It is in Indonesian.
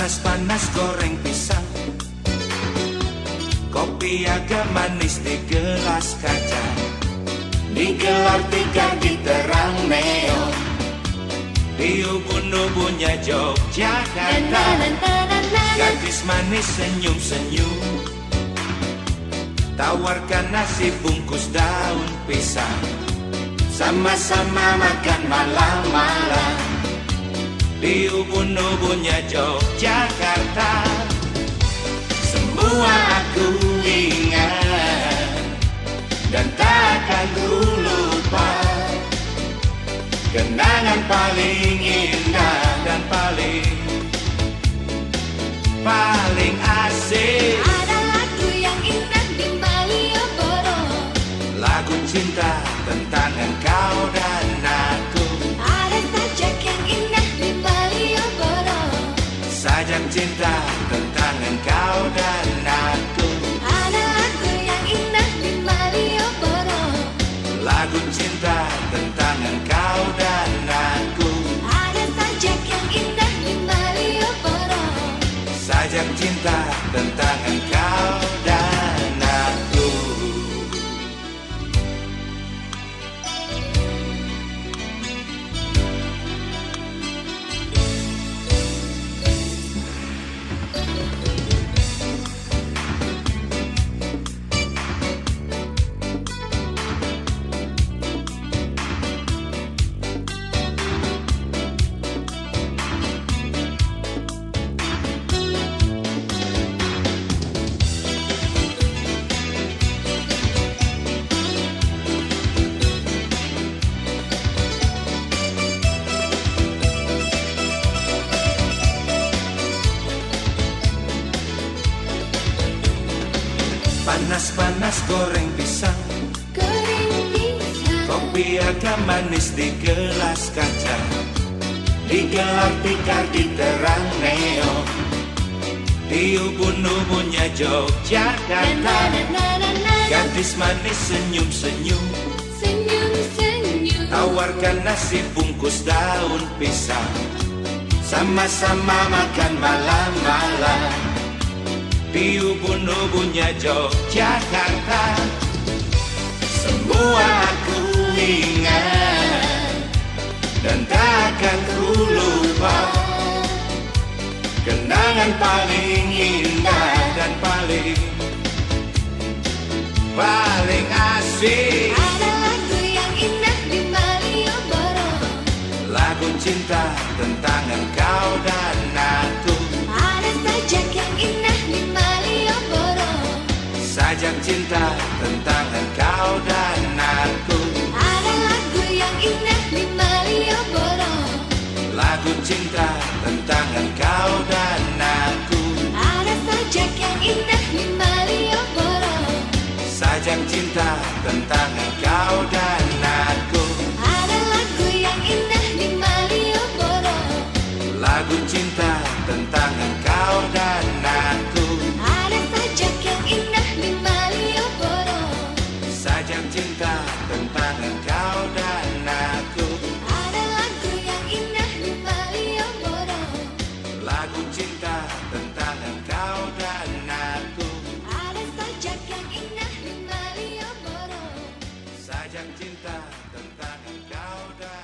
Panas-panas goreng pisang, kopi agak manis di gelas kaca, digelar tikar di terang neon, di ubun-ubunnya Yogyakarta. Gadis manis senyum-senyum, tawarkan nasi bungkus daun pisang, sama-sama makan malam-malam di ubun-ubunnya Yogyakarta. Semua aku ingat dan takkan ku lupa, kenangan paling indah dan paling asik. Ada lagu yang indah di Malioboro, Lagu cinta tentang engkau dan aku. ada sajak yang indah di Malioboro, Sajak cinta tentang engkau dan aku. ada lagu yang indah di Malioboro, Lagu cinta tentang engkau dan aku. ada sajak yang indah di Malioboro, Sajak cinta tentang engkau dan aku. Panas-panas goreng pisang, goreng pisang, kopi agak manis di gelas kaca, digelar tikar di terang neon, di ubun-ubunnya Yogyakarta. Gadis manis senyum-senyum, senyum-senyum, tawarkan nasi bungkus daun pisang, sama-sama makan malam-malam di ubun-ubunnya Yogyakarta. Semua aku ingat dan takkan ku lupa, kenangan paling indah dan paling asik. ada lagu yang indah di Malioboro, Lagu cinta tentang engkau dan aku. ada sajak yang indah di Malioboro, Sajak cinta tentang engkau dan aku. ada lagu yang indah di Malioboro, Lagu cinta tentang engkau dan aku. ada sajak yang indah di Malioboro, Sajak cinta tentang engkau dan aku. ada lagu yang indah di Malioboro, Lagu cinta tentang engkau dan aku. ada sajak yang indah di Malioboro, Sajak cinta tentang engkau dan aku. ada lagu yang indah di Malioboro, Lagu cinta tentang engkau dan aku. ada sajak yang indah di Malioboro, Sajak cinta tentang engkau dan